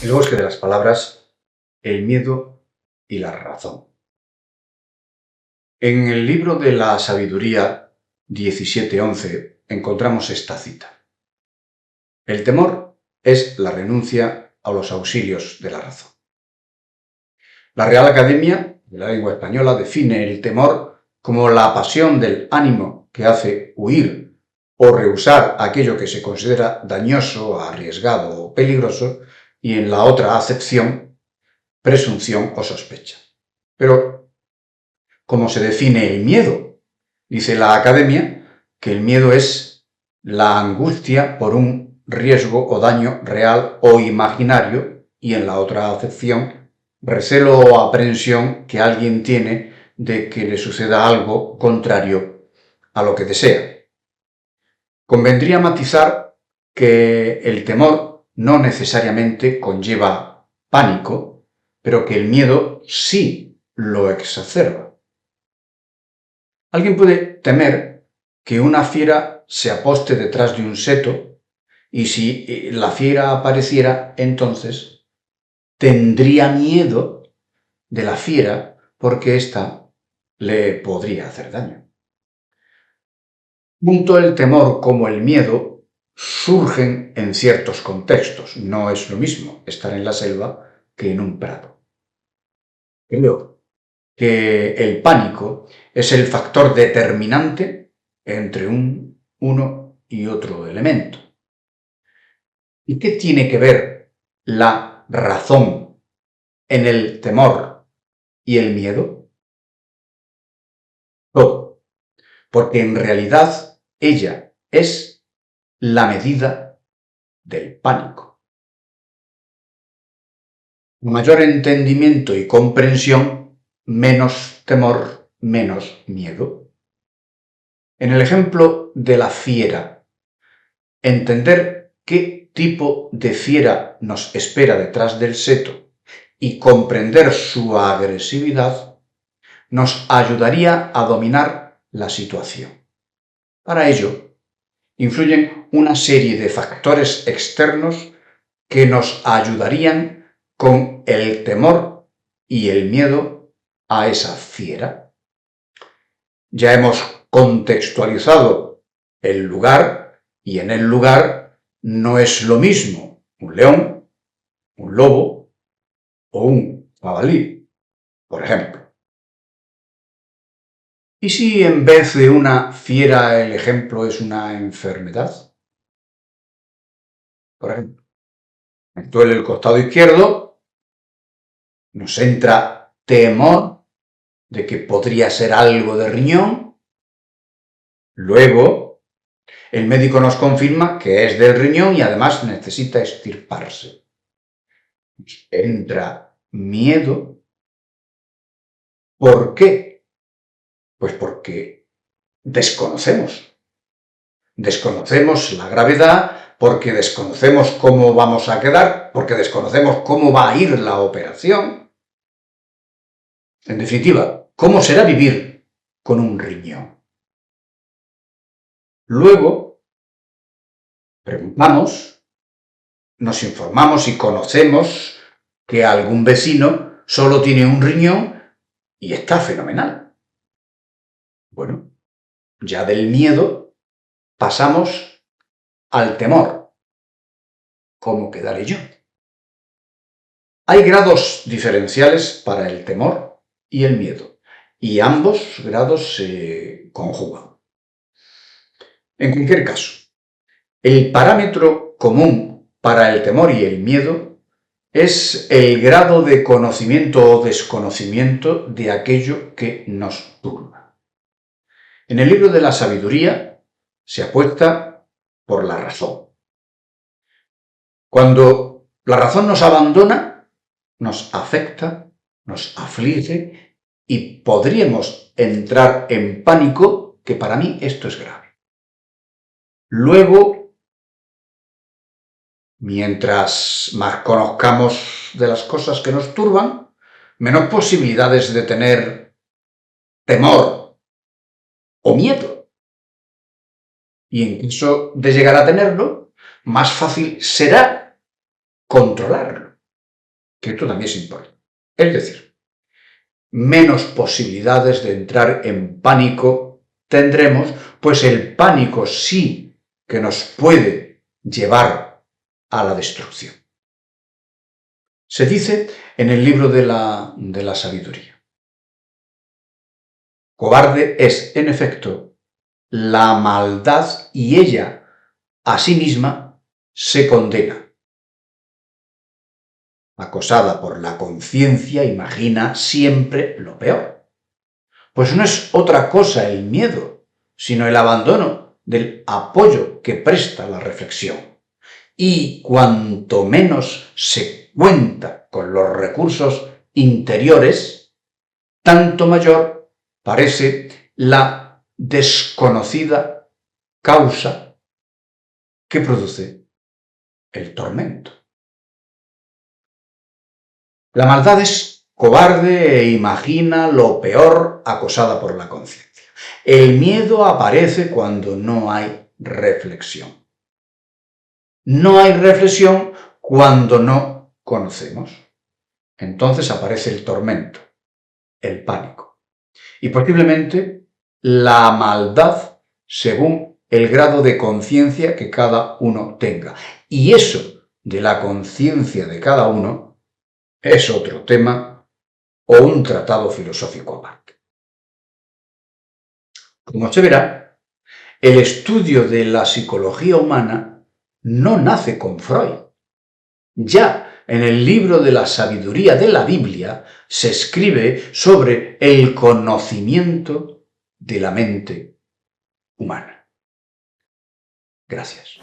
El bosque de las palabras, el miedo y la razón. En el libro de la Sabiduría 17:11 encontramos esta cita. El temor es la renuncia a los auxilios de la razón. La Real Academia de la Lengua Española define el temor como la pasión del ánimo que hace huir o rehusar aquello que se considera dañoso, arriesgado o peligroso, y en la otra acepción, presunción o sospecha. Pero, ¿cómo se define el miedo? Dice la Academia que el miedo es la angustia por un riesgo o daño real o imaginario, y en la otra acepción, recelo o aprensión que alguien tiene de que le suceda algo contrario a lo que desea. Convendría matizar que el temor no necesariamente conlleva pánico, pero que el miedo sí lo exacerba. Alguien puede temer que una fiera se aposte detrás de un seto, y si la fiera apareciera, entonces tendría miedo de la fiera porque ésta le podría hacer daño. Tanto el temor como el miedo surgen en ciertos contextos. No es lo mismo estar en la selva que en un prado. Creo que el pánico es el factor determinante entre uno y otro elemento. ¿Y qué tiene que ver la razón en el temor y el miedo? Todo. Porque en realidad ella es la medida del pánico. Mayor entendimiento y comprensión, menos temor, menos miedo. En el ejemplo de la fiera, entender qué tipo de fiera nos espera detrás del seto y comprender su agresividad nos ayudaría a dominar la situación. Para ello, influyen una serie de factores externos que nos ayudarían con el temor y el miedo a esa fiera. Ya hemos contextualizado el lugar, y en el lugar no es lo mismo un león, un lobo o un jabalí, por ejemplo. ¿Y si en vez de una fiera el ejemplo es una enfermedad? Por ejemplo, nos duele el costado izquierdo, nos entra temor de que podría ser algo de riñón. Luego, el médico nos confirma que es del riñón y además necesita extirparse. Nos entra miedo. ¿Por qué? Pues porque desconocemos. Desconocemos la gravedad, porque desconocemos cómo vamos a quedar, porque desconocemos cómo va a ir la operación. En definitiva, ¿cómo será vivir con un riñón? Luego, preguntamos, nos informamos y conocemos que algún vecino solo tiene un riñón y está fenomenal. Bueno, ya del miedo pasamos al temor. ¿Cómo quedaré yo? Hay grados diferenciales para el temor y el miedo, y ambos grados se conjugan. En cualquier caso, el parámetro común para el temor y el miedo es el grado de conocimiento o desconocimiento de aquello que nos turba. En el libro de la Sabiduría se apuesta por la razón. Cuando la razón nos abandona, nos afecta, nos aflige y podríamos entrar en pánico, que para mí esto es grave. Luego, mientras más conozcamos de las cosas que nos turban, menos posibilidades de tener temor o miedo. Y en caso de llegar a tenerlo, más fácil será controlarlo. que esto también es importante. Es decir, menos posibilidades de entrar en pánico tendremos, pues el pánico sí que nos puede llevar a la destrucción. Se dice en el libro de la sabiduría: cobarde es, en efecto, la maldad y ella, a sí misma, se condena. Acosada por la conciencia, imagina siempre lo peor. Pues no es otra cosa el miedo, sino el abandono del apoyo que presta la reflexión. Y cuanto menos se cuenta con los recursos interiores, tanto mayor parece la desconocida causa que produce el tormento. La maldad es cobarde e imagina lo peor, acosada por la conciencia. El miedo aparece cuando no hay reflexión. No hay reflexión cuando no conocemos. Entonces aparece el tormento, el pánico. Y posiblemente la maldad según el grado de conciencia que cada uno tenga. Y eso de la conciencia de cada uno es otro tema o un tratado filosófico aparte. Como se verá, el estudio de la psicología humana no nace con Freud. Ya en el libro de la sabiduría de la Biblia se escribe sobre el conocimiento de la mente humana. Gracias.